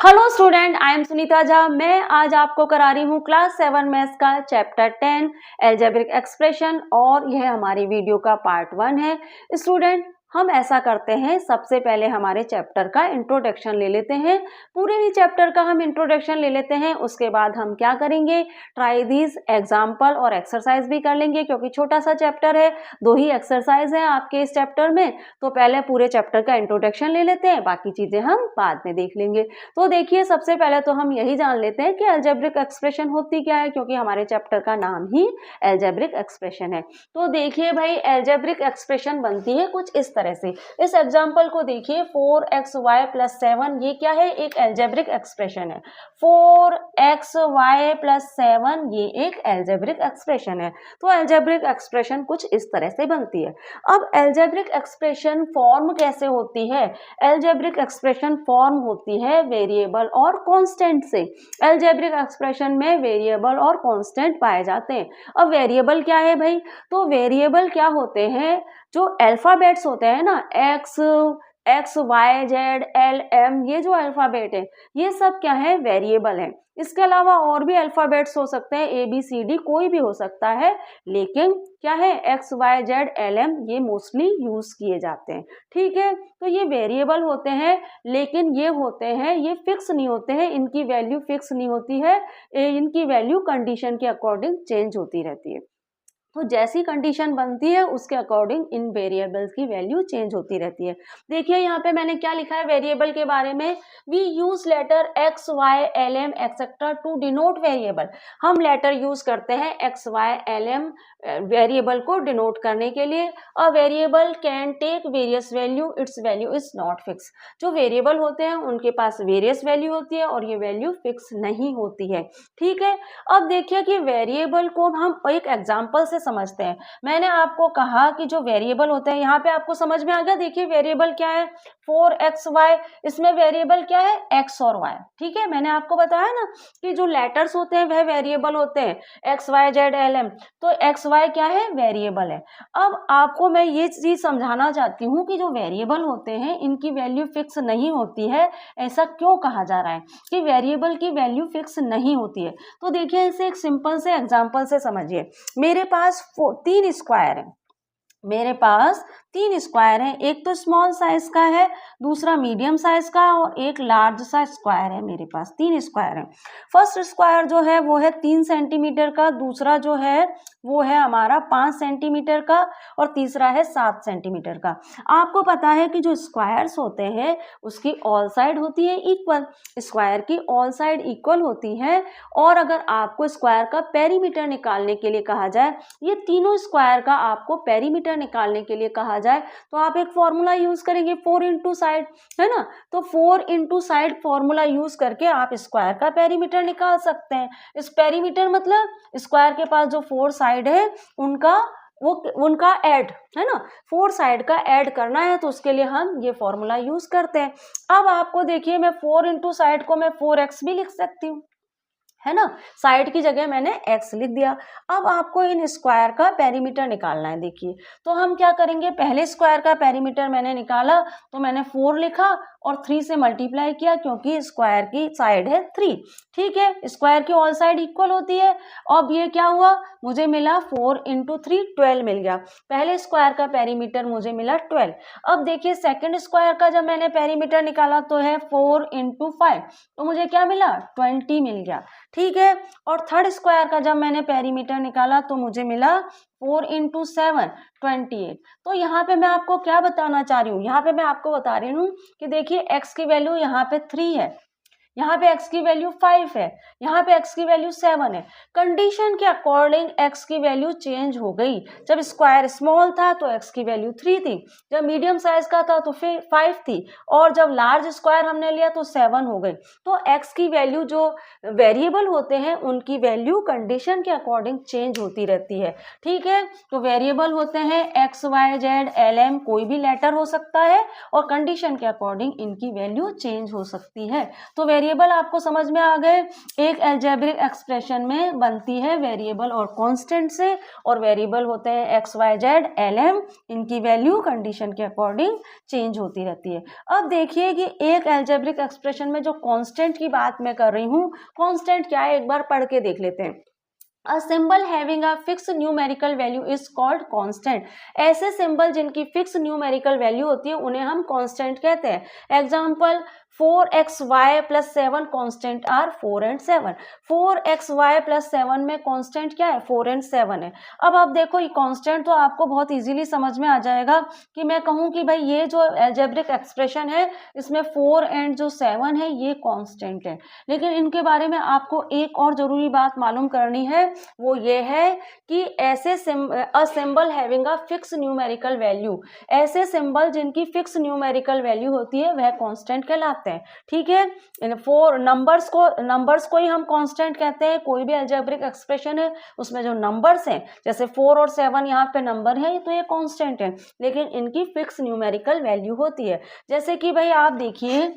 Hello student, I am Sunita Jha. मैं आज आपको करा रही हूँ क्लास 7 मैथ्स का चैप्टर 10 एल्जेब्रिक एक्सप्रेशन और यह हमारी वीडियो का पार्ट 1 है। स्टूडेंट, हम ऐसा करते हैं, सबसे पहले हमारे चैप्टर का इंट्रोडक्शन ले लेते हैं। पूरे ही चैप्टर का हम इंट्रोडक्शन ले लेते हैं। उसके बाद हम क्या करेंगे, ट्राई दीज एग्जाम्पल और एक्सरसाइज भी कर लेंगे, क्योंकि छोटा सा चैप्टर है, 2 ही एक्सरसाइज है आपके इस चैप्टर में। तो पहले पूरे चैप्टर का इंट्रोडक्शन ले लेते हैं, बाकी चीजें हम बाद में देख लेंगे। तो देखिए, सबसे पहले तो हम यही जान लेते हैं कि अलजेब्रिक एक्सप्रेशन होती क्या है, क्योंकि हमारे चैप्टर का नाम ही अलजेब्रिक एक्सप्रेशन है। तो देखिए भाई, अलजेब्रिक एक्सप्रेशन बनती है कुछ इस तरह से। इस एग्जांपल को देखिए, 4xy + 7, ये क्या है, एक अलजेब्रिक एक्सप्रेशन है। 4xy + 7 ये एक अलजेब्रिक एक्सप्रेशन है। तो अलजेब्रिक एक्सप्रेशन कुछ इस तरह से बनती है। अब अलजेब्रिक एक्सप्रेशन फॉर्म कैसे होती है? अलजेब्रिक एक्सप्रेशन फॉर्म होती है वेरिएबल और कांस्टेंट से। अलजेब्रिक एक्सप्रेशन में वेरिएबल और कांस्टेंट पाए जाते हैं। अब वेरिएबल क्या है भाई? तो वेरिएबल क्या होते हैं, जो अल्फाबेट्स होते हैं ना, X Y Z L M, ये जो अल्फाबेट है, ये सब क्या है, वेरिएबल है। इसके अलावा और भी अल्फाबेट्स हो सकते हैं, ए बी सी डी, कोई भी हो सकता है, लेकिन क्या है, X Y Z L M ये मोस्टली यूज किए जाते हैं। ठीक है, तो ये वेरिएबल होते हैं, लेकिन ये होते हैं, ये फिक्स नहीं होते हैं, इनकी वैल्यू फिक्स नहीं होती है, इनकी वैल्यू कंडीशन के अकॉर्डिंग चेंज होती रहती है। तो जैसी कंडीशन बनती है उसके अकॉर्डिंग इन वेरिएबल्स की वैल्यू चेंज होती रहती है। देखिए यहाँ पे मैंने क्या लिखा है वेरिएबल के बारे में, we use letter X Y L M etcetera to denote variable. हम लेटर यूज करते हैं X Y L M variable को डिनोट करने के लिए। A variable can take various value, its value is not fix. जो वेरिएबल होते हैं उनके पास वेरियस वैल्यू होती है और ये वैल्यू फिक्स नहीं होती है। ठीक है, अब देखिए कि वेरिएबल को हम एक एग्जाम्पल से समझते हैं। मैंने आपको कहा कि जो वेरिएबल होते हैं, यहाँ पे आपको समझ में आ गया। देखिए वेरिएबल क्या है, 4xy, इसमें वेरिएबल क्या है, x और y। ठीक है, मैंने आपको बताया ना कि जो लेटर्स होते हैं वह वेरिएबल होते हैं, X Y Z L M. तो एक्स वाई क्या है, वेरिएबल है। अब आपको मैं ये चीज समझाना चाहती हूँ कि जो वेरिएबल होते हैं इनकी वैल्यू फिक्स नहीं होती है। ऐसा क्यों कहा जा रहा है कि वेरिएबल की वैल्यू फिक्स नहीं होती है? तो देखिए, इसे एक सिंपल से एग्जांपल से समझिए। मेरे पास 3 स्क्वायर है, मेरे पास 3 स्क्वायर है। एक तो स्मॉल साइज का है, दूसरा मीडियम साइज का और एक लार्ज सा स्क्वायर है। मेरे पास 3 स्क्वायर है। फर्स्ट स्क्वायर जो है वो है 3 सेंटीमीटर का, दूसरा जो है वो है हमारा 5 सेंटीमीटर का और तीसरा है 7 सेंटीमीटर का। आपको पता है कि जो स्क्वायर्स होते हैं उसकी ऑल साइड होती है इक्वल, स्क्वायर की ऑल साइड इक्वल होती है। और अगर आपको स्क्वायर का पेरीमीटर निकालने के लिए कहा जाए, ये तीनों स्क्वायर का आपको पेरीमीटर निकालने के लिए कहा जाए, तो आप एक फॉर्मूला यूज करेंगे, 4 इंटू साइड, है ना। तो 4 इंटू साइड फॉर्मूला यूज करके आप स्क्वायर का पेरीमीटर निकाल सकते हैं। इस पेरीमीटर मतलब स्क्वायर के पास जो 4 साइड है उनका ऐड, है ना, 4 साइड का ऐड करना है, तो उसके लिए हम ये फॉर्मूला यूज करते हैं। अब आपको देखिए, मैं 4 इंटू साइड को मैं 4x भी लिख सकती हूँ, है ना, साइड की जगह मैंने x लिख दिया। अब आपको इन स्क्वायर का पेरीमीटर निकालना है। देखिए, तो हम क्या करेंगे, पहले स्क्वायर का पेरीमीटर मैंने निकाला तो मैंने 4 लिखा और 3 से मल्टीप्लाई किया, क्योंकि स्क्वायर की साइड है 3। ठीक है, स्क्वायर की ऑल साइड इक्वल होती है। अब ये क्या हुआ, मुझे मिला 4 इंटू 3, 12 मिल गया। पहले स्क्वायर का पेरीमीटर मुझे मिला 12। अब देखिए, सेकेंड स्क्वायर का जब मैंने पेरीमीटर निकाला तो है 4 इंटू 5, तो मुझे क्या मिला, 20 मिल गया। ठीक है, और थर्ड स्क्वायर का जब मैंने पेरीमीटर निकाला तो मुझे मिला 4 इंटू 7, 28। तो यहाँ पे मैं आपको क्या बताना चाह रही हूँ, यहाँ पे मैं आपको बता रही हूँ कि देखिए x की वैल्यू यहाँ पे 3 है, यहाँ पे x की वैल्यू 5 है, यहाँ पे x की वैल्यू 7 है। कंडीशन के अकॉर्डिंग x की वैल्यू चेंज हो गई। जब स्क्वायर स्मॉल था तो x की वैल्यू 3 थी, जब मीडियम साइज का था तो फिर 5 थी, और जब लार्ज स्क्वायर हमने लिया तो 7 हो गई। तो x की वैल्यू, जो वेरिएबल होते हैं उनकी वैल्यू कंडीशन के अकॉर्डिंग चेंज होती रहती है। ठीक है, तो वेरिएबल होते हैं X Y Z L M, कोई भी लेटर हो सकता है, और कंडीशन के अकॉर्डिंग इनकी वैल्यू चेंज हो सकती है। तो वेरिएबल आपको समझ में आ गए। एक अलजेब्रिक एक्सप्रेशन में बनती है वेरिएबल और कांस्टेंट से, और वेरिएबल होते हैं X Y Z L M, इनकी वैल्यू कंडीशन के अकॉर्डिंग चेंज होती रहती है। अब देखिए कि एक अलजेब्रिक एक्सप्रेशन में जो कांस्टेंट की बात मैं कर रही हूँ, कांस्टेंट क्या है एक बार पढ़ के देख लेते हैं। A symbol having a fixed numerical value is called constant। ऐसे सिंबल जिनकी फिक्स न्यूमेरिकल वैल्यू होती है उन्हें हम कांस्टेंट कहते हैं। Example 4xy plus 7 constant are 4 and 7। 4xy plus 7 में कांस्टेंट क्या है, 4 एंड 7 है। अब आप देखो ये कांस्टेंट तो आपको बहुत इजीली समझ में आ जाएगा कि मैं कहूँ कि भाई ये जो अलजेब्रिक एक्सप्रेशन है इसमें 4 एंड जो 7 है ये कांस्टेंट है। लेकिन इनके बारे में आपको एक और जरूरी बात मालूम करनी है, वो ये है कि ऐसे a symbol having a fix numerical value, ऐसे सिंबल जिनकी फिक्स न्यूमेरिकल वैल्यू होती है वह कांस्टेंट कहलाते हैं। ठीक है, इन फोर नंबर्स को ही हम कांस्टेंट कहते हैं। कोई भी अलजेब्रिक एक्सप्रेशन है उसमें जो नंबर्स हैं, जैसे 4 और 7 यहाँ पे नंबर है तो ये कांस्टेंट है, लेकिन इनकी फिक्स न्यूमेरिकल वैल्यू होती है। जैसे कि भाई आप देखिए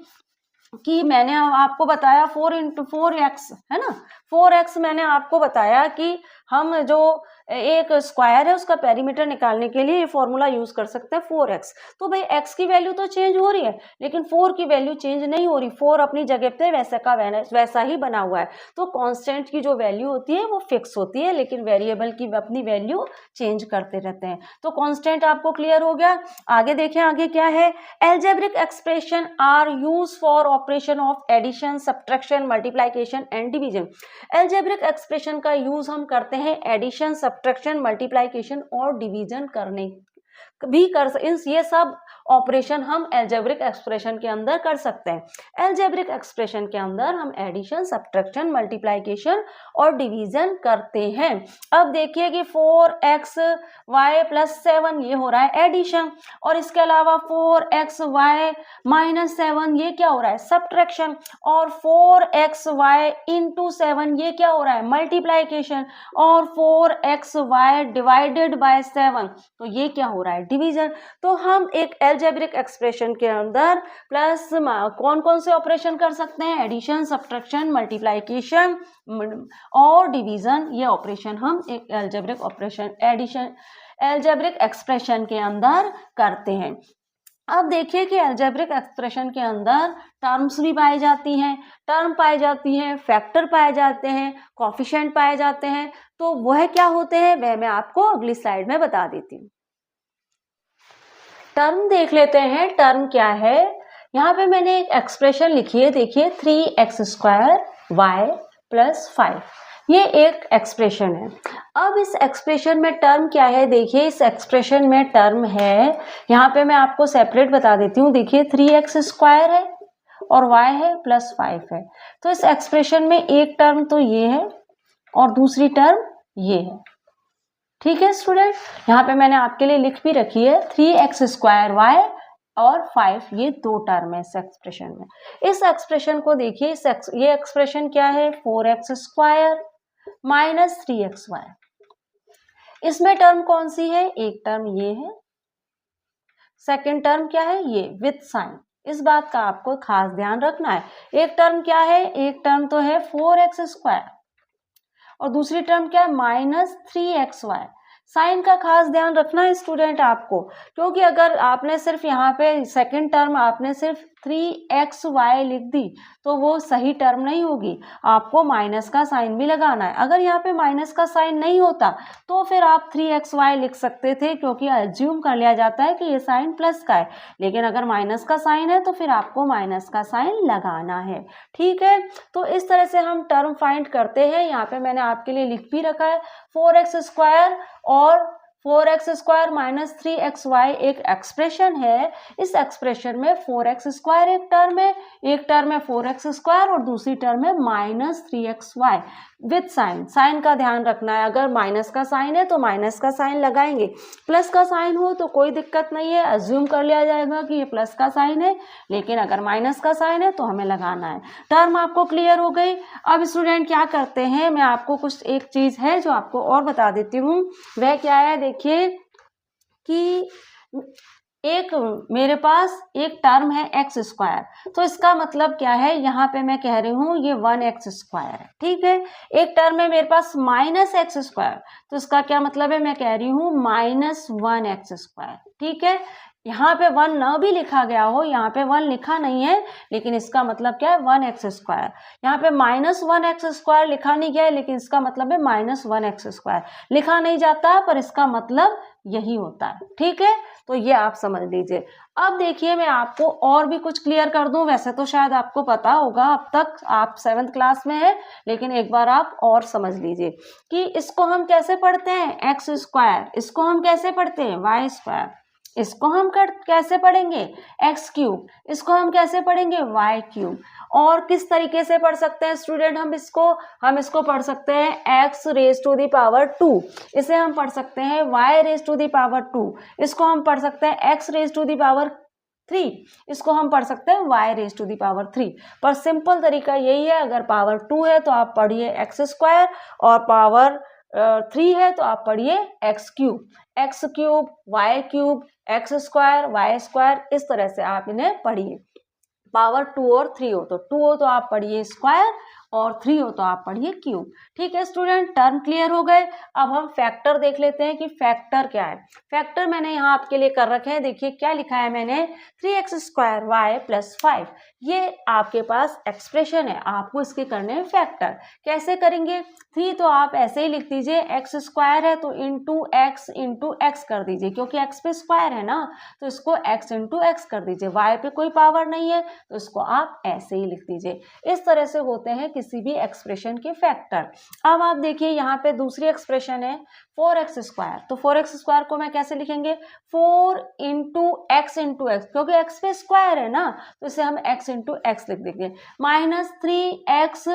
कि मैंने आपको बताया 4 इंटू 4x है ना, 4x मैंने आपको बताया कि हम जो एक स्क्वायर है उसका पेरीमीटर निकालने के लिए ये फॉर्मूला यूज कर सकते हैं 4x। तो भाई x की वैल्यू तो चेंज हो रही है लेकिन 4 की वैल्यू चेंज नहीं हो रही, 4 अपनी जगह पे वैसा का वैसा ही बना हुआ है। तो कांस्टेंट की जो वैल्यू होती है वो फिक्स होती है, लेकिन वेरिएबल की अपनी वैल्यू चेंज करते रहते हैं। तो कांस्टेंट आपको क्लियर हो गया। आगे देखें, आगे क्या है, algebraic expression are use for operation of addition, subtraction, multiplication and division. Algebraic expression का यूज हम करते हैं एडिशन, सब्ट्रैक्शन, मल्टीप्लिकेशन और डिवीजन करने भी ये सब ऑपरेशन हम अलजेब्रिक एक्सप्रेशन के अंदर कर सकते हैं। अलजेब्रिक एक्सप्रेशन के अंदर हम एडिशन, सब्ट्रैक्शन, मल्टीप्लिकेशन और डिवीजन करते हैं। अब देखिए कि 4xy प्लस 7 ये हो रहा है एडिशन, और इसके अलावा 4xy माइनस 7 ये क्या हो रहा है, सब्ट्रैक्शन, और 4xy इंटू 7 ये क्या हो रहा है, मल्टीप्लिकेशन, और 4xy डिवाइडेड बाय 7 तो ये क्या हो रहा है, डिवीजन। तो हम एक अलजेब्रिक एक्सप्रेशन के अंदर प्लस कौन कौन से ऑपरेशन कर सकते हैं, एडिशन, सब्ट्रैक्शन, मल्टीप्लिकेशन और डिवीजन। ये ऑपरेशन हम एक algebraic operation addition algebraic expression के अंदर करते हैं। अब देखिए कि अलजेब्रिक एक्सप्रेशन के अंदर टर्म्स भी पाई जाती हैं, टर्म पाई जाती हैं, फैक्टर पाए जाते हैं, कोफिशिएंट पाए जाते हैं। तो वह क्या होते हैं वह मैं आपको अगली स्लाइड में बता देती हूँ। टर्म देख लेते हैं, टर्म क्या है। यहाँ पे मैंने एक एक्सप्रेशन लिखी है, देखिए 3x² y प्लस 5, ये एक एक्सप्रेशन है। अब इस एक्सप्रेशन में टर्म क्या है, देखिए इस एक्सप्रेशन में टर्म है, यहाँ पे मैं आपको सेपरेट बता देती हूँ। देखिए 3x² है और y है प्लस 5 है। तो इस एक्सप्रेशन में एक टर्म तो ये है और दूसरी टर्म ये है। ठीक है स्टूडेंट, यहाँ पे मैंने आपके लिए लिख भी रखी है 3x² y और 5, ये दो टर्म है इस एक्सप्रेशन में। इस एक्सप्रेशन को देखिए, ये एक्सप्रेशन क्या है, 4x² माइनस 3xy। इसमें टर्म कौन सी है, एक टर्म ये है, सेकेंड टर्म क्या है, ये विथ साइन। इस बात का आपको खास ध्यान रखना है। एक टर्म क्या है, एक टर्म तो है 4x² और दूसरी टर्म क्या है, माइनस 3xy। साइन का खास ध्यान रखना है स्टूडेंट आपको, क्योंकि अगर आपने सिर्फ यहाँ पे सेकंड टर्म आपने सिर्फ 3xy लिख दी तो वो सही टर्म नहीं होगी, आपको माइनस का साइन भी लगाना है। अगर यहाँ पे माइनस का साइन नहीं होता तो फिर आप 3xy लिख सकते थे, क्योंकि अज्यूम कर लिया जाता है कि ये साइन प्लस का है, लेकिन अगर माइनस का साइन है तो फिर आपको माइनस का साइन लगाना है। ठीक है, तो इस तरह से हम टर्म फाइंड करते हैं। यहाँ पे मैंने आपके लिए लिख भी रखा है 4x² और 4x² माइनस 3xy एक एक्सप्रेशन है। इस एक्सप्रेशन में 4x² एक टर्म है, एक टर्म है 4x² और दूसरी टर्म है minus 3xy with sign. Sign का ध्यान रखना है, अगर माइनस का साइन है तो माइनस का साइन लगाएंगे, प्लस का साइन हो तो कोई दिक्कत नहीं है, अज्यूम कर लिया जाएगा कि ये प्लस का साइन है, लेकिन अगर माइनस का साइन है तो हमें लगाना है। टर्म आपको क्लियर हो गई। अब स्टूडेंट क्या करते हैं, मैं आपको कुछ एक चीज है जो आपको और बता देती हूँ, वह क्या है, देखिए कि एक मेरे पास एक टर्म है एक्स स्क्वायर, तो इसका मतलब क्या है, यहाँ पे मैं कह रही हूँ ये 1x स्क्वायर है, ठीक है। एक टर्म है मेरे पास माइनस एक्स स्क्वायर, तो इसका क्या मतलब है, मैं कह रही हूँ -1x स्क्वायर, ठीक है। यहाँ पे 1 ना भी लिखा गया हो, यहाँ पे 1 लिखा नहीं है, लेकिन इसका मतलब क्या है, 1x स्क्वायर। यहाँ पे -1x स्क्वायर लिखा नहीं गया है, लेकिन इसका मतलब है -1x स्क्वायर। लिखा नहीं जाता पर इसका मतलब यही होता है, ठीक है। तो ये आप समझ लीजिए। अब देखिए मैं आपको और भी कुछ क्लियर कर दूं, वैसे तो शायद आपको पता होगा, अब तक आप 7th क्लास में है, लेकिन एक बार आप और समझ लीजिए कि इसको हम कैसे पढ़ते हैं, एक्स स्क्वायर, इसको हम कैसे पढ़ते हैं, वाई स्क्वायर, इसको हम कैसे पढ़ेंगे, एक्स क्यूब, इसको हम कैसे पढ़ेंगे, वाई क्यूब। और किस तरीके से पढ़ सकते हैं स्टूडेंट, हम इसको पढ़ सकते हैं X raise to the power 2, इसे हम पढ़ सकते हैं Y raise to the power 2, इसको हम पढ़ सकते हैं X raise to the power 3, इसको हम पढ़ सकते हैं Y raise to the power 3। पर सिंपल तरीका यही है, अगर पावर 2 है तो आप पढ़िए एक्स स्क्वायर, और पावर 3 है तो आप पढ़िए X cube, Y cube, X square, Y square, इस तरह से आप इन्हें पढ़िए। पावर 2 और 3 हो तो 2 हो तो आप पढ़िए स्क्वायर, और 3 हो तो आप पढ़िए क्यूब। ठीक है स्टूडेंट, टर्म क्लियर हो गए। अब हम फैक्टर देख लेते हैं कि फैक्टर क्या है। फैक्टर मैंने यहाँ आपके लिए कर रखे हैं, देखिए क्या लिखा है मैंने, 3x स्क्वायर वाई प्लस 5। ये आपके पास एक्सप्रेशन है, आपको इसके करने हैं फैक्टर। कैसे करेंगे, 3 तो आप ऐसे ही लिख दीजिए, एक्स स्क्वायर है तो इंटू एक्स कर दीजिए, क्योंकि एक्स पे स्क्वायर है ना, तो इसको एक्स इंटू एक्स कर दीजिए। वाई पे कोई पावर नहीं है तो इसको आप ऐसे ही लिख दीजिए। इस तरह से होते हैं किसी भी एक्सप्रेशन के फैक्टर। अब आप देखिए यहाँ पे दूसरी एक्सप्रेशन है 4x स्क्वायर, तो 4x स्क्वायर को मैं कैसे लिखेंगे, 4 इंटू एक्स, क्योंकि x पे स्क्वायर है ना, तो इसे हम x इंटू एक्स लिख देंगे। -3x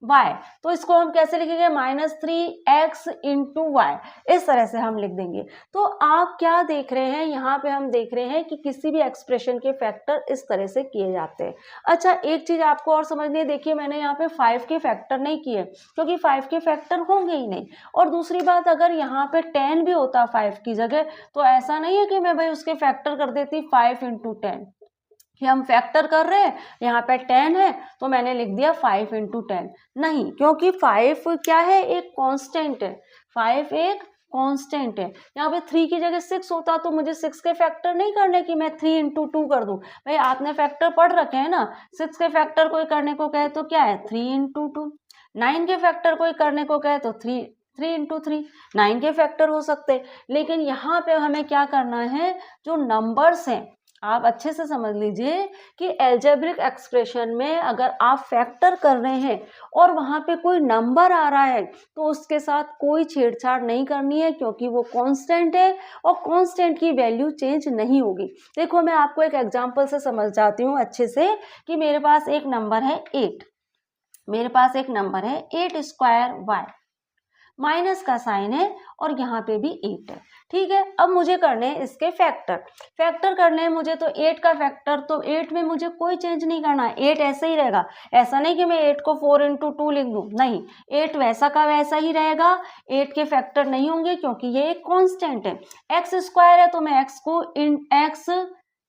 y, तो इसको हम कैसे लिखेंगे, -3x इंटू वाई, इस तरह से हम लिख देंगे। तो आप क्या देख रहे हैं, यहाँ पे हम देख रहे हैं कि किसी भी एक्सप्रेशन के फैक्टर इस तरह से किए जाते हैं। अच्छा, एक चीज आपको और समझनी है, देखिए मैंने यहाँ पे 5 के फैक्टर नहीं किए, क्योंकि 5 के फैक्टर होंगे ही नहीं। और दूसरी बात, अगर यहाँ पे 10 भी होता 5 की जगह, तो ऐसा नहीं है कि मैं भाई उसके फैक्टर कर देती 5 इंटू 10, कि हम फैक्टर कर रहे हैं, यहाँ पे 10 है तो मैंने लिख दिया 5 इंटू 10, नहीं, क्योंकि 5 क्या है, एक कांस्टेंट है, 5 एक कांस्टेंट है। यहाँ पे 3 की जगह 6 होता तो मुझे 6 के फैक्टर नहीं करने की मैं 3 इंटू 2 कर दूं। भाई आपने फैक्टर पढ़ रखे हैं ना, 6 के फैक्टर कोई करने को कहे तो क्या है, 3 इंटू 2। 9 के फैक्टर कोई करने को कहे तो 3 इंटू 3, 9 के फैक्टर हो सकते। लेकिन यहाँ पे हमें क्या करना है, जो नंबर्स हैं, आप अच्छे से समझ लीजिए कि एल्जेब्रिक एक्सप्रेशन में अगर आप फैक्टर कर रहे हैं और वहां पे कोई नंबर आ रहा है तो उसके साथ कोई छेड़छाड़ नहीं करनी है, क्योंकि वो कांस्टेंट है और कांस्टेंट की वैल्यू चेंज नहीं होगी। देखो मैं आपको एक एग्जांपल से समझाती हूँ अच्छे से, कि मेरे पास एक नंबर है 8, मेरे पास एक नंबर है 8 स्क्वायर वाई, माइनस का साइन है और यहाँ पे भी 8 है, ठीक है। अब मुझे करने हैं इसके फैक्टर करने हैं मुझे, तो 8 का फैक्टर, तो 8 में मुझे कोई चेंज नहीं करना है, 8 ऐसे ही रहेगा। ऐसा नहीं कि मैं 8 को 4 इंटू 2 लिख दूं, नहीं, 8 वैसा का वैसा ही रहेगा, 8 के फैक्टर नहीं होंगे, क्योंकि ये एक कांस्टेंट है। एक्स स्क्वायर है तो मैं एक्स को एक्स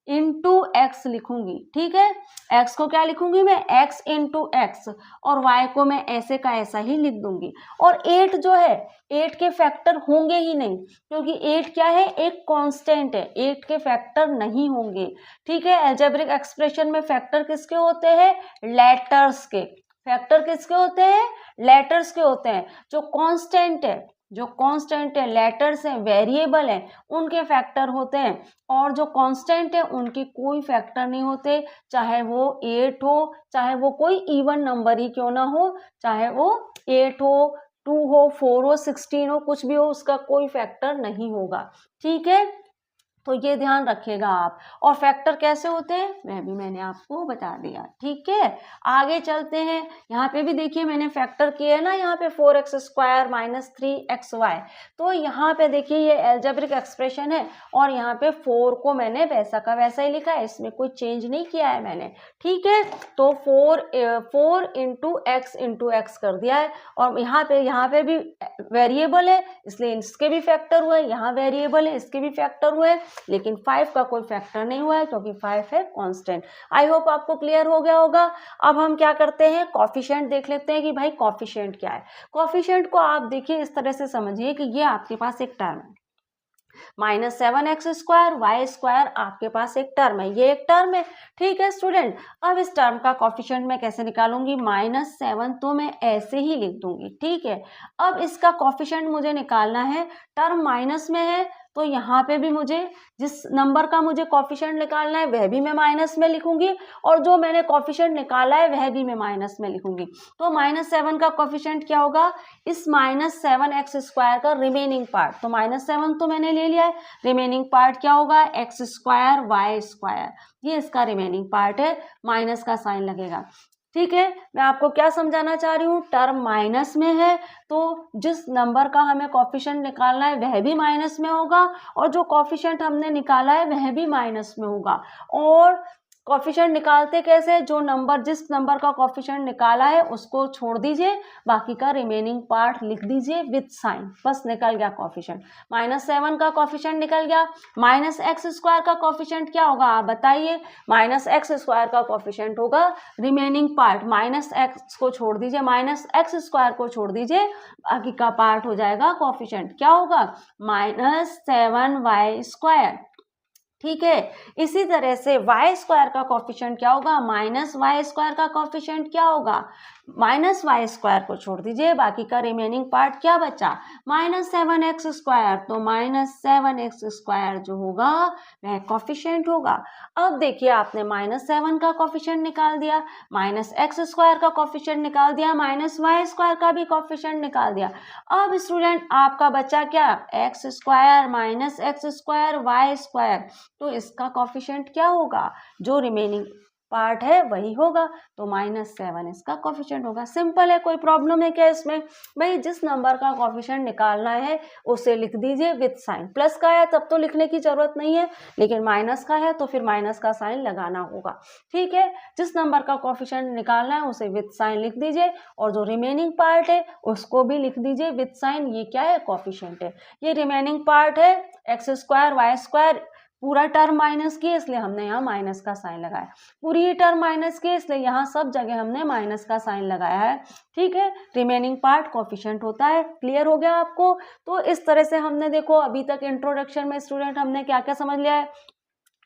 इंटू एक्स लिखूंगी, ठीक है। एक्स को क्या लिखूंगी मैं, एक्स इंटू एक्स, और वाई को मैं ऐसे का ऐसा ही लिख दूंगी। और 8 जो है, 8 के फैक्टर होंगे ही नहीं, क्योंकि 8 क्या है, एक कांस्टेंट है, 8 के फैक्टर नहीं होंगे, ठीक है। अलजेब्रिक एक्सप्रेशन में फैक्टर किसके होते हैं, लेटर्स के। फैक्टर किसके होते हैं, लेटर्स के होते हैं। जो कांस्टेंट है, लेटर्स हैं, वेरिएबल हैं, उनके फैक्टर होते हैं। और जो कांस्टेंट है उनके कोई फैक्टर नहीं होते, चाहे वो 8 हो, चाहे वो कोई इवन नंबर ही क्यों ना हो, चाहे वो 8 हो, 2 हो, 4 हो, 16 हो, कुछ भी हो, उसका कोई फैक्टर नहीं होगा, ठीक है। तो ये ध्यान रखिएगा आप। और फैक्टर कैसे होते हैं मैंने आपको बता दिया, ठीक है। आगे चलते हैं, यहाँ पे भी देखिए मैंने फैक्टर किए ना, यहाँ पे 4x स्क्वायर माइनस 3xy, तो यहाँ पे देखिए ये एल्जेब्रिक एक्सप्रेशन है, और यहाँ पे 4 को मैंने वैसा का वैसा ही लिखा है, इसमें कोई चेंज नहीं किया है मैंने, ठीक है। तो 4 इंटू एक्स कर दिया है, और यहाँ पे भी वेरिएबल है, इसलिए इसके भी फैक्टर हुए, यहाँ वेरिएबल है, इसके भी फैक्टर हुए। लेकिन 5 का कोई फैक्टर नहीं हुआ है क्योंकि 5 है कांस्टेंट। आई होप आपको क्लियर हो गया होगा। अब हम क्या करते हैं, कोएफिशिएंट देख लेते हैं कि भाई कोएफिशिएंट क्या है। कोएफिशिएंट को आप देखिए इस तरह से समझिए कि ये आपके पास एक टर्म है, -7x² y² आपके पास एक टर्म है, ये एक टर्म है। ठीक है स्टूडेंट, अब इस टर्म का कोएफिशिएंट मैं कैसे निकालूंगी, -7 तो मैं ऐसे ही लिख दूंगी। ठीक है, अब इसका कोएफिशिएंट मुझे निकालना है, टर्म माइनस में है तो यहाँ पे भी मुझे जिस नंबर का मुझे कोएफिशिएंट निकालना है वह भी मैं माइनस में लिखूंगी और जो मैंने कोएफिशिएंट निकाला है वह भी मैं माइनस में लिखूंगी। तो -7 का कोएफिशिएंट क्या होगा, इस -7x² का रिमेनिंग पार्ट, तो -7 तो मैंने ले लिया है, रिमेनिंग पार्ट क्या होगा, x² y², ये इसका रिमेनिंग पार्ट है, माइनस का साइन लगेगा। ठीक है, मैं आपको क्या समझाना चाह रही हूँ, टर्म माइनस में है तो जिस नंबर का हमें कोएफिशिएंट निकालना है वह भी माइनस में होगा और जो कोएफिशिएंट हमने निकाला है वह भी माइनस में होगा। और कोएफिशिएंट निकालते कैसे, जो नंबर जिस नंबर का कोएफिशिएंट निकाला है उसको छोड़ दीजिए, बाकी का रिमेनिंग पार्ट लिख दीजिए विद साइन, बस निकल गया कोएफिशिएंट। -7 का कोएफिशिएंट निकल गया, -x² का कोएफिशिएंट क्या होगा आप बताइए, -x² का कोएफिशिएंट होगा रिमेनिंग पार्ट, -x को छोड़ दीजिए, -x² को छोड़ दीजिए, बाकी का पार्ट हो जाएगा कोएफिशिएंट, क्या होगा -7y²। ठीक है, इसी तरह से y² का कोएफिशिएंट क्या होगा, -y² का कोएफिशिएंट क्या होगा, -y² को छोड़ दीजिए, बाकी का रिमेनिंग पार्ट क्या बचा, -7x², तो -7x² जो होगा वह कोएफिशिएंट होगा। अब देखिए आपने -7 का कोएफिशिएंट निकाल दिया, -x² का कोएफिशिएंट निकाल दिया, -y² का भी कोएफिशिएंट निकाल दिया। अब स्टूडेंट आपका बचा क्या, x² -x² y², तो इसका कोएफिशिएंट क्या होगा, जो रिमेनिंग पार्ट है वही होगा, तो -7 इसका कोएफिशिएंट होगा। सिंपल है, कोई प्रॉब्लम है क्या इसमें, भाई जिस नंबर का कोएफिशिएंट निकालना है उसे लिख दीजिए विद साइन, प्लस का है तब तो लिखने की जरूरत नहीं है, लेकिन माइनस का है तो फिर माइनस का साइन लगाना होगा। ठीक है, जिस नंबर का कोएफिशिएंट निकालना है उसे विद साइन लिख दीजिए और जो रिमेनिंग पार्ट है उसको भी लिख दीजिए विद साइन, ये क्या है, कोएफिशिएंट है। ये रिमेनिंग पार्ट है x² y², पूरा टर्म माइनस की इसलिए हमने यहाँ माइनस का साइन लगाया, पूरी टर्म माइनस की इसलिए यहाँ सब जगह हमने माइनस का साइन लगाया है। ठीक है, रिमेनिंग पार्ट कोएफिशिएंट होता है। क्लियर हो गया आपको। तो इस तरह से हमने देखो अभी तक इंट्रोडक्शन में स्टूडेंट हमने क्या क्या समझ लिया है,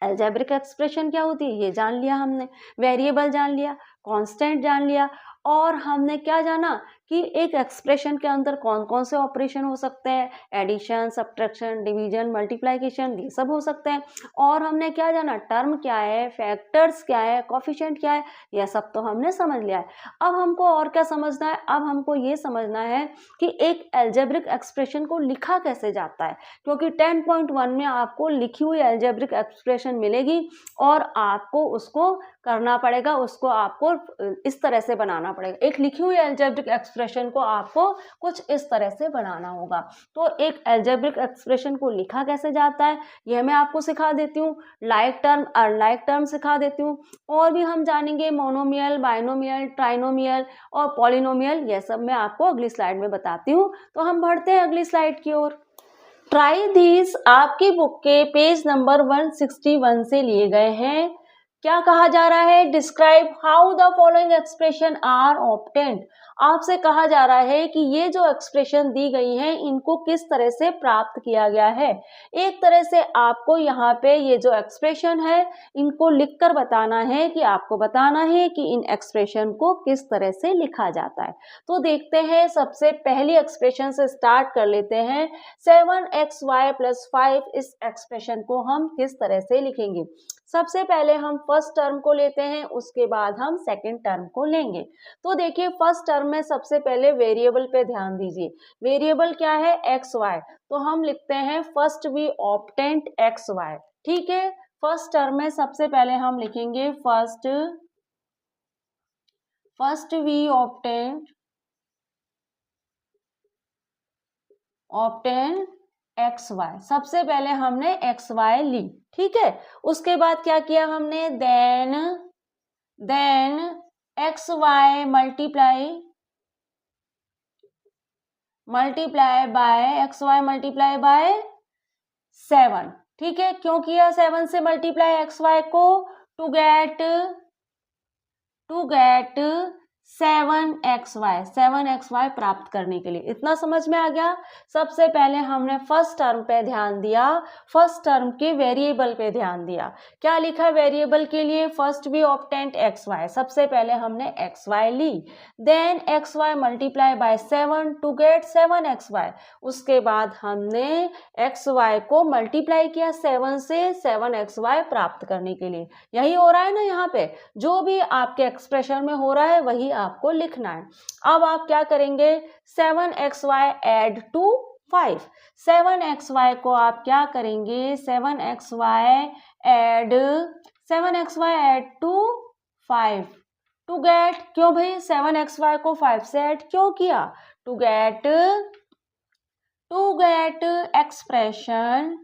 अलजेब्रिक एक्सप्रेशन क्या होती है ये जान लिया हमने, वेरिएबल जान लिया, कांस्टेंट जान लिया, और हमने क्या जाना कि एक एक्सप्रेशन के अंदर कौन कौन से ऑपरेशन हो सकते हैं, एडिशन, सब्ट्रैक्शन, डिवीजन, मल्टीप्लिकेशन, ये सब हो सकते हैं। और हमने क्या जाना, टर्म क्या है, फैक्टर्स क्या है, कोएफिशिएंट क्या है, यह सब तो हमने समझ लिया है। अब हमको और क्या समझना है, अब हमको ये समझना है कि एक अलजेब्रिक एक्सप्रेशन को लिखा कैसे जाता है, क्योंकि 10.1 में आपको लिखी हुई अलजेब्रिक एक्सप्रेशन मिलेगी और आपको उसको करना पड़ेगा, उसको आपको इस तरह से बनाना पड़ेगा। एक लिखी हुई अलजेब्रिक एक्सप्रेशन को आपको कुछ इस तरह से बनाना होगा। तो एक अलजेब्रिक एक्सप्रेशन को लिखा कैसे जाता है यह मैं आपको सिखा देती हूँ, लाइक टर्म अनलाइक टर्म सिखा देती हूँ, और भी हम जानेंगे मोनोमियल, बाइनोमियल, ट्राइनोमियल और पॉलिनोमियल, यह सब मैं आपको अगली स्लाइड में बताती हूँ। तो हम बढ़ते हैं अगली स्लाइड की ओर। ट्राई दिस आपकी बुक के पेज नंबर 161 से लिए गए हैं। क्या कहा जा रहा है, describe how the following expression are obtained. आपसे कहा जा रहा है कि ये जो एक्सप्रेशन दी गई हैं इनको किस तरह से प्राप्त किया गया है। एक तरह से आपको यहाँ पे ये जो एक्सप्रेशन है इनको लिखकर बताना है कि आपको बताना है कि इन एक्सप्रेशन को किस तरह से लिखा जाता है। तो देखते हैं, सबसे पहली एक्सप्रेशन से स्टार्ट कर लेते हैं। 7xy + 5 इस एक्सप्रेशन को हम किस तरह से लिखेंगे। सबसे पहले हम फर्स्ट टर्म को लेते हैं, उसके बाद हम सेकंड टर्म को लेंगे। तो देखिए फर्स्ट टर्म में सबसे पहले वेरिएबल पे ध्यान दीजिए। वेरिएबल क्या है, एक्स वाई, तो हम लिखते हैं first we obtained X Y. ठीक है, फर्स्ट टर्म में सबसे पहले हम लिखेंगे first we obtained X Y. सबसे पहले हमने एक्स वाई ली, ठीक है। उसके बाद क्या किया हमने, then X Y multiply by X Y multiply by 7। ठीक है, क्यों किया 7 से मल्टीप्लाई एक्स वाई को? टू गेट 7xy प्राप्त करने के लिए। इतना समझ में आ गया। सबसे पहले हमने फर्स्ट टर्म पे ध्यान दिया, फर्स्ट टर्म के वेरिएबल पे ध्यान दिया। क्या लिखा वेरिएबल के लिए? फर्स्ट वी ऑब्टेन्ड xy, सबसे पहले हमने xy ली, then xy multiply by 7 to get 7xy। उसके बाद हमने xy को मल्टीप्लाई किया 7 से 7xy प्राप्त करने के लिए। यही हो रहा है ना यहाँ पे, जो भी आपके एक्सप्रेशन में हो रहा है वही आपको लिखना है। अब आप क्या करेंगे? 7xy ऐड टू 5, 7xy को आप क्या करेंगे? 7xy add to 5 to gate, क्यों भाई 7xy को 5 से ऐड क्यों किया? To get expression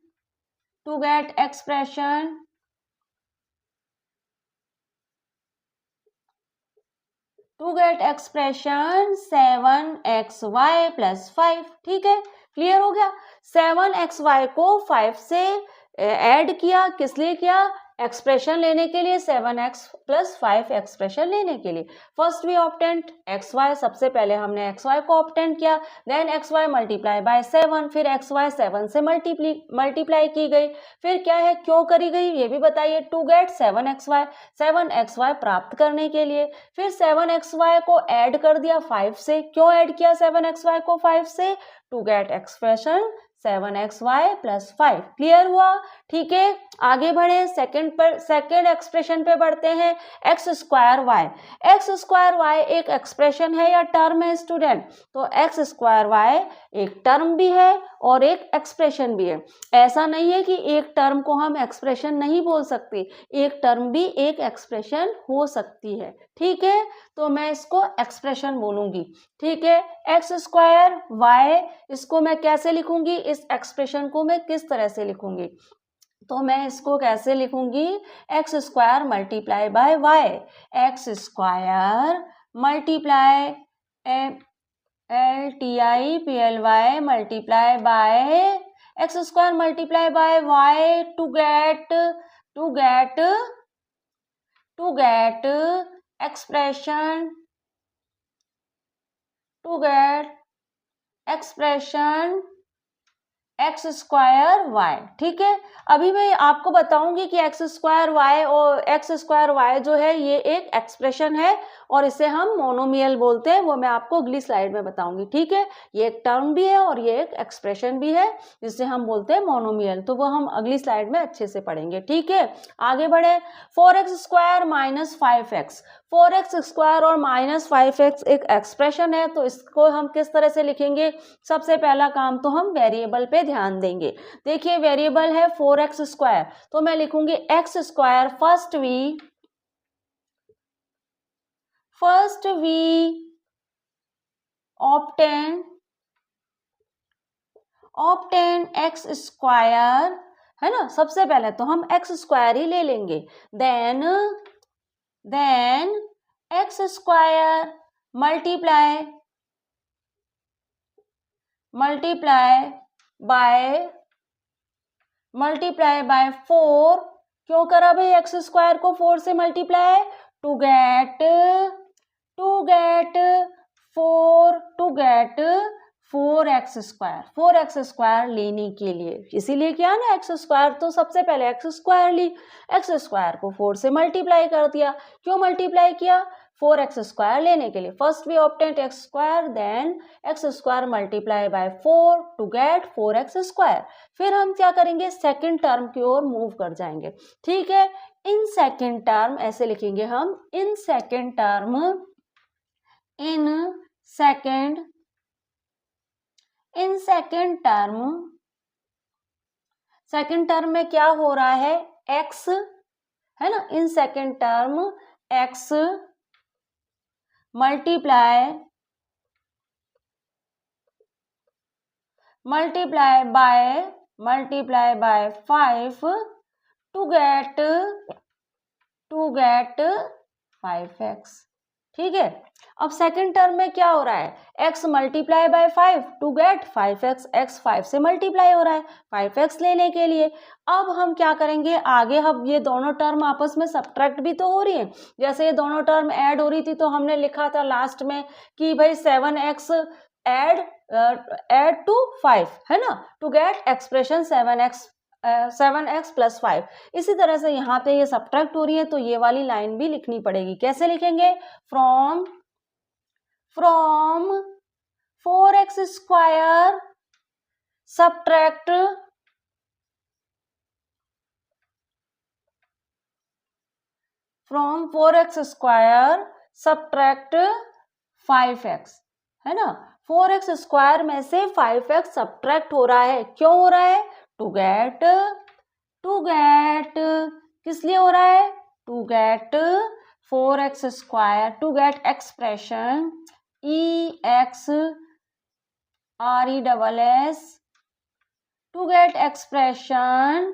7xy plus 5। ठीक है, क्लियर हो गया। 7xy को 5 से ऐड किया, किस लिए किया? एक्सप्रेशन लेने के लिए, 7x प्लस 5 एक्सप्रेशन लेने के लिए। फर्स्ट वी ऑब्टेन्ड xy, सबसे पहले हमने xy को ऑब्टेन्ड किया, देन xy मल्टीप्लाई बाय 7, फिर xy 7 से मल्टीप्लाई की गई, फिर क्या है, क्यों करी गई ये भी बताइए? टू गेट 7xy प्राप्त करने के लिए। फिर 7xy को ऐड कर दिया 5 से, क्यों ऐड किया 7xy को 5 से? To get expression 7xy plus 5। Clear हुआ? ठीक है, आगे बढ़े, सेकेंड एक्सप्रेशन पे बढ़ते हैं। एक्स स्क्वायर वाई एक एक्सप्रेशन है या टर्म है स्टूडेंट? तो एक्स स्क्वायर वाई एक टर्म भी है और एक एक्सप्रेशन भी है। ऐसा नहीं है कि एक टर्म को हम एक्सप्रेशन नहीं बोल सकते, एक टर्म भी एक एक्सप्रेशन हो सकती है। ठीक है, तो मैं इसको एक्सप्रेशन बोलूंगी। ठीक है, एक्स स्क्वायर वाई, इसको मैं कैसे लिखूंगी? इस एक्सप्रेशन को मैं किस तरह से लिखूंगी? तो मैं इसको कैसे लिखूंगी? X square multiply by Y, X square multiply LTIPLY multiply by X square multiply by Y to get expression X square Y. ठीक है, अभी मैं आपको बताऊंगी कि एक्स स्क्वायर वाई और एक्स स्क्वायर वाई जो है ये एक एक्सप्रेशन है और इसे हम मोनोमियल बोलते हैं, वो मैं आपको अगली स्लाइड में बताऊंगी। ठीक है, ये एक टर्म भी है और ये एक एक्सप्रेशन भी है जिसे हम बोलते हैं मोनोमियल, तो वो हम अगली स्लाइड में अच्छे से पढ़ेंगे। ठीक है, आगे बढ़े। 4x square minus 5x, 4x square और माइनस 5x एक एक्सप्रेशन है, तो इसको हम किस तरह से लिखेंगे? सबसे पहला काम तो हम वेरिएबल पे ध्यान देंगे। देखिए वेरिएबल है 4x स्क्वायर, तो मैं लिखूंगी x square, first we obtain x square, है ना? सबसे पहले तो हम x स्क्वायर ही ले लेंगे, then x square multiply by 4, क्यों करा भाई एक्स स्क्वायर को 4 से multiply? To get 4x square लेने के लिए, इसीलिए क्या ना एक्स स्क्वायर, तो सबसे पहले एक्स स्क्वायर ली, एक्स स्क्वायर को 4 से मल्टीप्लाई कर दिया। क्यों मल्टीप्लाई किया? 4x स्क्वायर लेने के लिए। First we obtained x square, then x square multiply by 4 to get 4x square. फिर हम क्या करेंगे? सेकंड टर्म की ओर मूव कर जाएंगे। ठीक है, इन सेकंड टर्म ऐसे लिखेंगे हम, इन सेकंड टर्म में क्या हो रहा है? x, है ना? In second term x multiply by 5 to get 5x। ठीक है। अब सेकंड टर्म में क्या हो रहा है, x multiply by 5 to get 5x, x 5 से मल्टीप्लाई हो रहा है 5x लेने के लिए। अब हम क्या करेंगे आगे, हम ये दोनों टर्म आपस में सब्ट्रैक्ट भी तो हो रही है। जैसे ये दोनों टर्म ऐड हो रही थी तो हमने लिखा था लास्ट में कि भाई 7x ऐड टू 5 है ना, to get expression 7x plus 5। इसी तरह से यहाँ पे ये सब्ट्रैक्ट हो रही है तो ये वाली लाइन भी लिखनी पड़ेगी। कैसे लिखेंगे, from 4x square subtract 4x square subtract 5x, है ना। 4x स्क्वायर में से 5x सब्ट्रैक्ट हो रहा है, क्यों हो रहा है, टू गेट किस लिए हो रहा है, to get 4x square, to get expression EXRESS, to get expression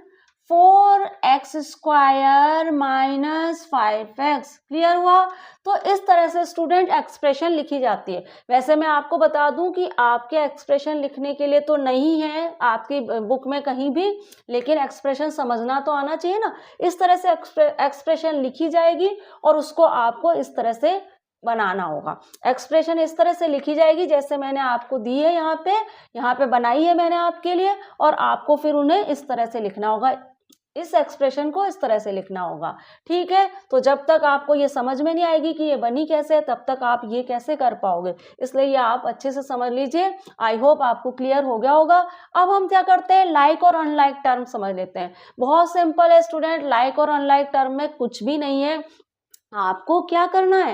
4x square minus 5x। Clear हुआ। तो इस तरह से स्टूडेंट एक्सप्रेशन लिखी जाती है। वैसे मैं आपको बता दूं कि आपके एक्सप्रेशन लिखने के लिए तो नहीं है आपकी बुक में कहीं भी, लेकिन एक्सप्रेशन समझना तो आना चाहिए ना। इस तरह से एक्सप्रेशन लिखी जाएगी और उसको आपको इस तरह से बनाना होगा। एक्सप्रेशन इस तरह से लिखी जाएगी जैसे मैंने आपको दी है, यहाँ पे बनाई है मैंने आपके लिए, और आपको फिर उन्हें इस तरह से लिखना होगा, इस एक्सप्रेशन को इस तरह से लिखना होगा। ठीक है, तो जब तक आपको ये समझ में नहीं आएगी कि ये बनी कैसे है, तब तक आप ये कैसे कर पाओगे। इसलिए ये आप अच्छे से समझ लीजिए। आई होप आपको क्लियर हो गया होगा। अब हम क्या करते हैं, लाइक और अनलाइक टर्म समझ लेते हैं। बहुत सिंपल है स्टूडेंट, लाइक और अनलाइक टर्म में कुछ भी नहीं है। आपको क्या करना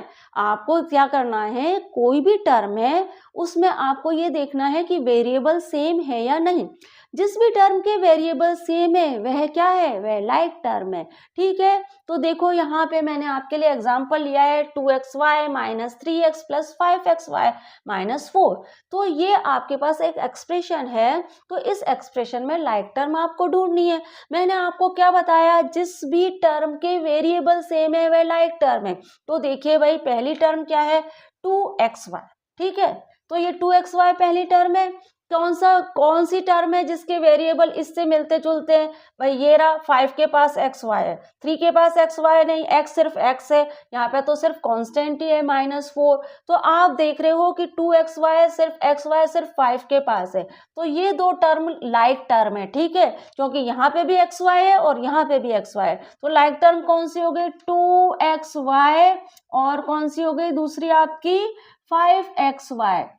है, कोई भी टर्म है उसमें आपको ये देखना है कि वेरिएबल सेम है या नहीं। जिस भी टर्म के वेरिएबल सेम है वह क्या है, वह लाइक टर्म है। ठीक है, तो देखो यहाँ पे मैंने आपके लिए एग्जांपल लिया है 2xy minus 3x plus 5xy minus 4। तो ये आपके पास एक एक्सप्रेशन है, तो इस एक्सप्रेशन में लाइक टर्म आपको ढूंढनी है। मैंने आपको क्या बताया, जिस भी टर्म के वेरिएबल सेम है वह लाइक टर्म है। तो देखिए भाई, पहली टर्म क्या है, 2xy। ठीक है, तो ये 2xy पहली टर्म है। कौन सी टर्म है जिसके वेरिएबल इससे मिलते जुलते हैं, भाई ये रहा, 5 के पास xy है, 3 के पास xy नहीं, x सिर्फ x है, यहाँ पे तो सिर्फ कांस्टेंट ही है -4। तो आप देख रहे हो कि 2xy सिर्फ xy सिर्फ 5 के पास है, तो ये दो टर्म लाइक टर्म है। ठीक है, क्योंकि यहाँ पे भी xy है और यहाँ पे भी xy है, तो लाइक टर्म कौन सी हो गई, 2xy, और कौन सी हो गई दूसरी आपकी 5xy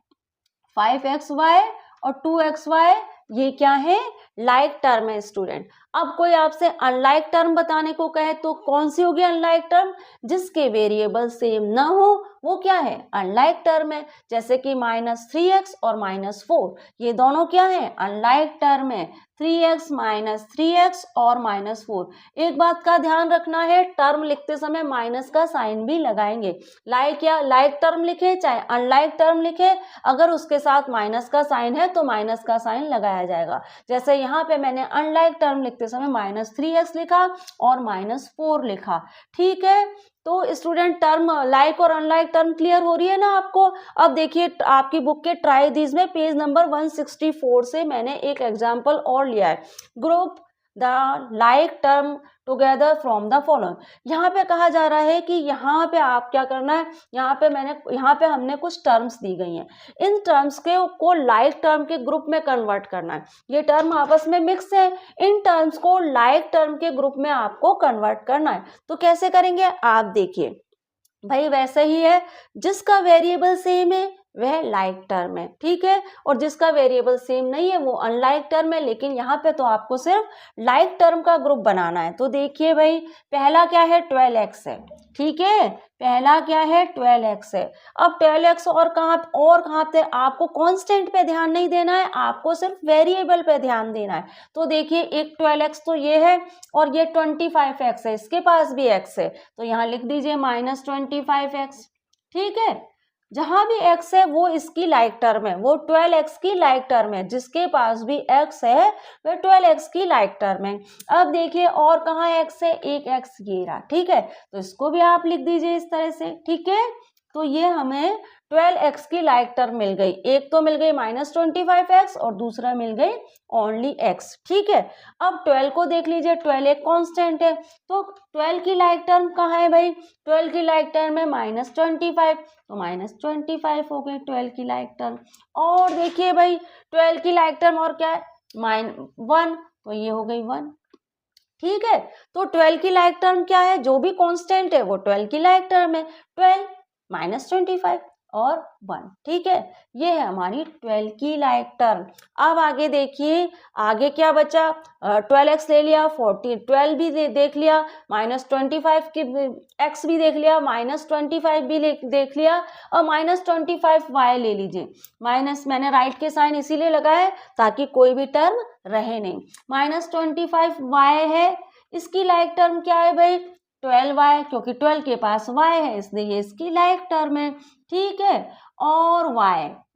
और 2xy, ये क्या है, लाइक टर्म है स्टूडेंट। अब कोई आपसे अनलाइक टर्म बताने को कहे तो कौन सी होगी अनलाइक टर्म, जिसके वेरिएबल सेम ना हो वो क्या है, अनलाइक टर्म है। जैसे कि -3x और -4, ये दोनों क्या है, अनलाइक टर्म है। 3x -3x और -4। एक बात का ध्यान रखना है, टर्म लिखते समय माइनस का साइन भी लगाएंगे। लाइक टर्म लिखे चाहे अनलाइक टर्म लिखे, अगर उसके साथ माइनस का साइन है तो माइनस का साइन लगाया जाएगा। जैसे यहाँ पे मैंने अनलाइक टर्म लिखते समय -3x लिखा और -4 लिखा। ठीक है, तो स्टूडेंट टर्म लाइक और अनलाइक टर्म क्लियर हो रही है ना आपको। अब देखिए आपकी बुक के ट्राई दीज में पेज नंबर 164 से मैंने एक एग्जांपल और लिया है, group the like term together from the following. यहाँ पे कहा जा रहा है कि यहाँ पे आप क्या करना है, यहाँ पे हमने कुछ टर्म्स दी गई हैं, इन टर्म्स को लाइक टर्म के ग्रुप में कन्वर्ट करना है। ये टर्म आपस में मिक्स है, इन टर्म्स को लाइक टर्म के ग्रुप में आपको कन्वर्ट करना है। तो कैसे करेंगे आप देखिए, भाई वैसे ही है, जिसका वेरिएबल सेम है वह लाइक टर्म है। ठीक है, और जिसका वेरिएबल सेम नहीं है वो अनलाइक टर्म है। लेकिन यहाँ पे तो आपको सिर्फ लाइक टर्म का ग्रुप बनाना है। तो देखिए भाई, पहला क्या है, 12x है। ठीक है, पहला क्या है, 12x है। अब 12x और कहाँ पे, आपको कांस्टेंट पे ध्यान नहीं देना है, आपको सिर्फ वेरिएबल पे ध्यान देना है। तो देखिए एक 12x तो ये है और ये 25x है, इसके पास भी x है, तो यहाँ लिख दीजिए -25x। ठीक है, जहां भी x है वो इसकी लाइक टर्म है, वो 12x की लाइक टर्म है, जिसके पास भी x है वह 12x की लाइक टर्म है। अब देखिए और कहाँ x है, एक x ये रहा। ठीक है, तो इसको भी आप लिख दीजिए इस तरह से। ठीक है, तो ये हमें 12x की लाइक टर्म मिल गई। एक तो मिल गई -25x और दूसरा मिल गई ओनली x। ठीक है, अब 12 को देख लीजिए, 12 एक कांस्टेंट है, तो 12 की लाइक टर्म कहाँ है भाई? 12 की लाइक टर्म है -25, तो -25 हो गई 12 की लाइक टर्म। और देखिए भाई 12 की लाइक टर्म और क्या है? -1, तो ये हो गई 1। ठीक है, तो 12 की लाइक टर्म क्या है? जो भी कांस्टेंट है वो 12 की लाइक टर्म है, 12 -25 और 1। ठीक है, ये है हमारी 12 की लाइक टर्म। अब आगे देखिए, आगे क्या बचा? 12x ले लिया, 12 भी देख लिया, -25 की x भी देख लिया, -25 भी देख लिया, और -25y ले लीजिए। माइनस मैंने राइट के साइन इसीलिए लगाया ताकि कोई भी टर्म रहे नहीं। -25y है, इसकी लाइक टर्म क्या है भाई? 12y, क्योंकि 12 के पास y है इसलिए ये इसकी लाइक टर्म है। ठीक है, और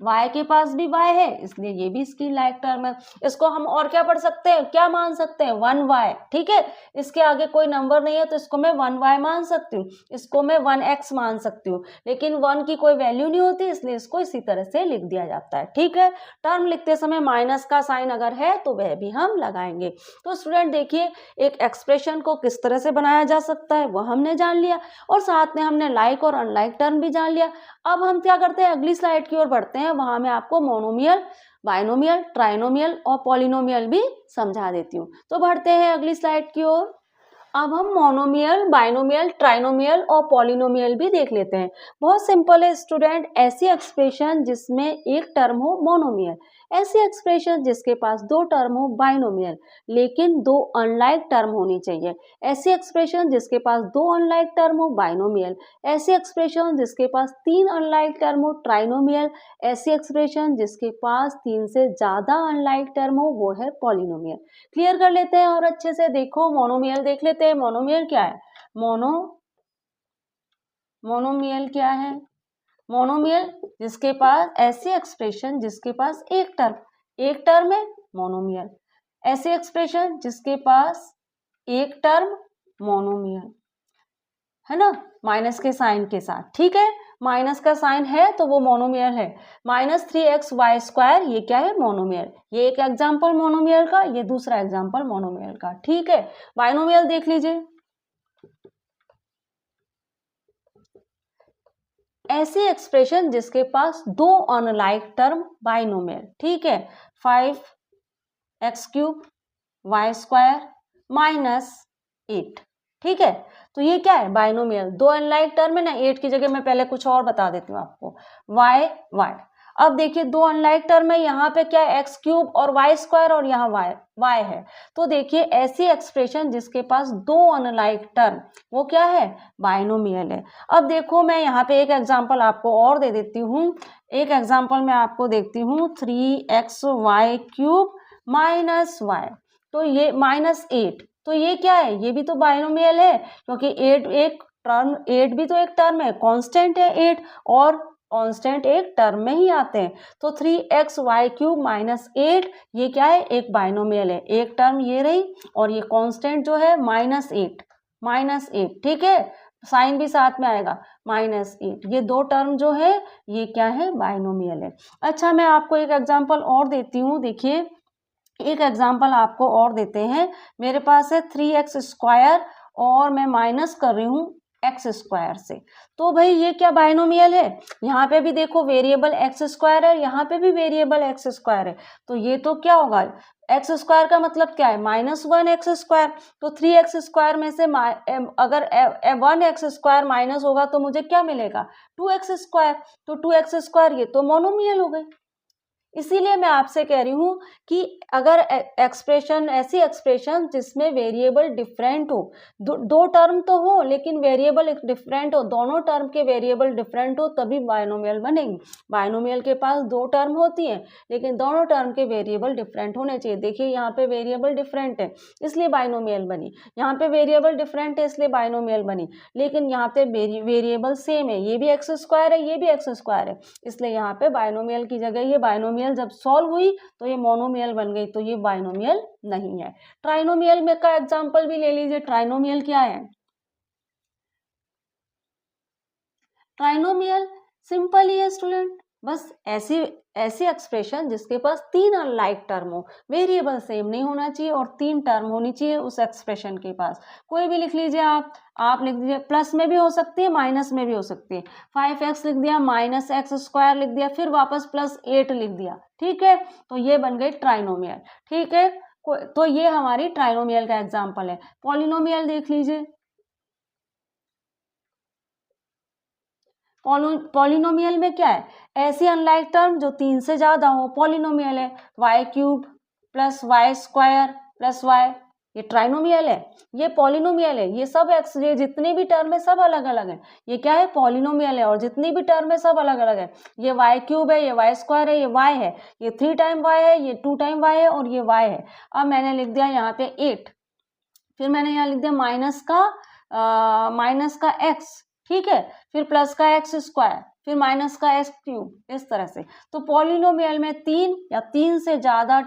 y के पास भी y है इसलिए ये भी इसकी लाइक टर्म है। इसको हम और क्या पढ़ सकते हैं, क्या मान सकते हैं? 1y। ठीक है, इसके आगे कोई नंबर नहीं है तो इसको मैं 1y मान सकती हूँ, इसको मैं 1x मान सकती हूँ, लेकिन 1 की कोई वैल्यू नहीं होती इसलिए इसको इसी तरह से लिख दिया जाता है। ठीक है, टर्म लिखते समय माइनस का साइन अगर है तो वह भी हम लगाएंगे। तो स्टूडेंट देखिए, एक एक्सप्रेशन को किस तरह से बनाया जा सकता है वह हमने जान लिया, और साथ में हमने लाइक और अनलाइक टर्म भी जान लिया। अब हम क्या करते हैं, अगली स्लाइड की ओर बढ़ते हैं, वहां मैं आपको मोनोमियल, बाइनोमियल, ट्राइनोमियल और पॉलिनोमियल भी समझा देती हूँ। तो बढ़ते हैं अगली स्लाइड की ओर। अब हम मोनोमियल, बाइनोमियल, ट्राइनोमियल और पॉलिनोमियल भी देख लेते हैं। बहुत सिंपल है स्टूडेंट, ऐसी एक्सप्रेशन जिसमें एक टर्म हो मोनोमियल, ऐसी एक्सप्रेशन जिसके पास दो टर्म हो बाइनोमियल, लेकिन दो अनलाइक टर्म होनी चाहिए। ऐसी एक्सप्रेशन जिसके पास दो अनलाइक टर्म हो बाइनोमियल, ऐसी एक्सप्रेशन जिसके पास तीन अनलाइक टर्म हो ट्राइनोमियल, ऐसी एक्सप्रेशन जिसके पास तीन से ज्यादा अनलाइक टर्म हो वो है पॉलिनोमियल। क्लियर कर लेते हैं और अच्छे से देखो, मोनोमियल देख लेते हैं। मोनोमियल क्या है? मोनोमियल क्या है? मोनोमियल जिसके पास, ऐसी एक्सप्रेशन जिसके पास एक टर्म है मोनोमियल, ऐसी एक्सप्रेशन जिसके पास एक टर्म मोनोमियल, है ना, माइनस के साइन के साथ। ठीक है, माइनस का साइन है तो वो मोनोमियल है। -3xy² ये क्या है? मोनोमियल। ये एक एग्जांपल मोनोमियल का, ये दूसरा एग्जांपल मोनोमियल का। ठीक है, बाइनोमियल देख लीजिए, ऐसी एक्सप्रेशन जिसके पास दो अनलाइक टर्म बाइनोमियल। ठीक है, 5x³ y² -8। ठीक है, तो ये क्या है? बाइनोमियल, दो अनलाइक टर्म है ना, 8 की जगह मैं पहले कुछ और बता देती हूँ आपको, y। अब देखिए दो अनलाइक टर्म है, यहाँ पे क्या है? x³ और y² और यहाँ y है। तो देखिए ऐसी एक्सप्रेशन जिसके पास दो अनलाइक टर्म, वो क्या है? बाइनोमियल है। अब देखो मैं यहाँ पे एक एग्जांपल आपको और दे देती हूँ, एक एग्जांपल मैं आपको देखती हूँ, 3xy³ -y, तो ये -8, तो ये क्या है? ये भी तो बाइनोमियल है, क्योंकि 8 भी तो एक टर्म है, कांस्टेंट है 8, और कांस्टेंट एक टर्म में ही आते हैं। तो 3xy³ -8 ये क्या है? एक बाइनोमियल है, एक टर्म ये रही, और ये कांस्टेंट जो है -8। ठीक है, साइन भी साथ में आएगा, -8। ये दो टर्म जो है ये क्या है? बाइनोमियल है। अच्छा, मैं आपको एक एग्जांपल और देती हूँ। देखिए एक एग्जाम्पल आपको और देते हैं, मेरे पास है 3x² और मैं माइनस कर रही हूँ x² से, तो भाई ये क्या? बाइनोमियल है। यहाँ पे भी देखो वेरिएबल x² है, यहाँ पे भी वेरिएबल x² है, तो ये तो क्या होगा? x² का मतलब क्या है? -1x²। तो 3x² में से अगर 1x² माइनस होगा तो मुझे क्या मिलेगा? 2x²। तो 2x² ये तो मोनोमियल हो गई। इसीलिए मैं आपसे कह रही हूँ कि अगर एक्सप्रेशन, ऐसी एक्सप्रेशन जिसमें वेरिएबल डिफरेंट हो, दो टर्म तो हो लेकिन वेरिएबल डिफरेंट हो, दोनों टर्म के वेरिएबल डिफरेंट हो, तभी बाइनोमियल बनेगी। बाइनोमियल के पास दो टर्म होती हैं लेकिन दोनों टर्म के वेरिएबल डिफरेंट होने चाहिए। देखिए यहाँ पे वेरिएबल डिफरेंट है इसलिए बाइनोमियल बनी, यहाँ पे वेरिएबल डिफरेंट है इसलिए बाइनोमियल बनी, लेकिन यहाँ पे वेरिएबल सेम है, ये भी x² है, ये भी x² है, इसलिए यहाँ पे बाइनोमियल की जगह ये बाइनोमियल जब सॉल्व हुई तो ये मोनोमियल बन गई, तो ये बाइनोमियल नहीं है। ट्राइनोमियल में का एग्जांपल भी ले लीजिए। ट्राइनोमियल क्या है? ट्राइनोमियल सिंपल ही है स्टूडेंट, बस ऐसी ऐसी एक्सप्रेशन जिसके पास 3 अनलाइक टर्म हो, वेरिएबल सेम नहीं होना चाहिए और 3 टर्म होनी चाहिए उस एक्सप्रेशन के पास। कोई भी लिख लीजिए आप लिख दीजिए, प्लस में भी हो सकती है, माइनस में भी हो सकती है। 5x लिख दिया, माइनस एक्स स्क्वायर लिख दिया, फिर वापस +8 लिख दिया, ठीक है, तो ये बन गई ट्राइनोमियल, ठीक है। तो ये हमारी ट्राइनोमियल का एग्जाम्पल है। पॉलिनोमियल देख लीजिए, पॉलिनोमियल में क्या है, ऐसी अनलाइक टर्म जो 3 से ज्यादा हो, पॉलिनोमियल है। y³ + y² + y, ये ट्राइनोमियल है, ये पॉलिनोमियल है। ये सब ये जितनी भी टर्म है सब अलग अलग है, ये क्या है, पॉलिनोमियल है। और जितनी भी टर्म है सब अलग अलग है, ये y³ है, ये y² है, ये y है, ये 3 टाइम y है, ये 2 टाइम y है और ये y है। अब मैंने लिख दिया यहाँ पे 8, फिर मैंने यहाँ लिख दिया माइनस का x, ठीक है, फिर प्लस का x², फिर माइनस का x³, इस तरह से। तो पॉलिनोमियल में 3 या 3 से ज्यादा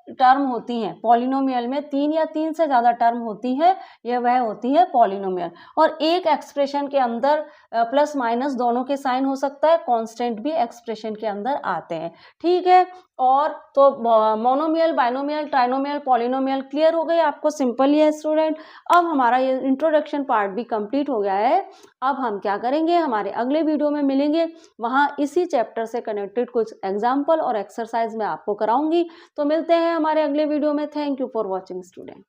टर्म होती हैं, पॉलिनोमियल में 3 या 3 से ज्यादा टर्म होती है, ये वह होती है पॉलिनोमियल। और एक एक्सप्रेशन के अंदर प्लस माइनस दोनों के साइन हो सकता है, कांस्टेंट भी एक्सप्रेशन के अंदर आते हैं, ठीक है। और तो monomial, binomial, trinomial, polynomial clear हो गई आपको, सिंपल ही है स्टूडेंट। अब हमारा ये इंट्रोडक्शन पार्ट भी कंप्लीट हो गया है। अब हम क्या करेंगे, हमारे अगले वीडियो में मिलेंगे, वहाँ इसी चैप्टर से कनेक्टेड कुछ एग्जाम्पल और एक्सरसाइज मैं आपको कराऊंगी। तो मिलते हैं हमारे अगले वीडियो में। Thank you for watching student.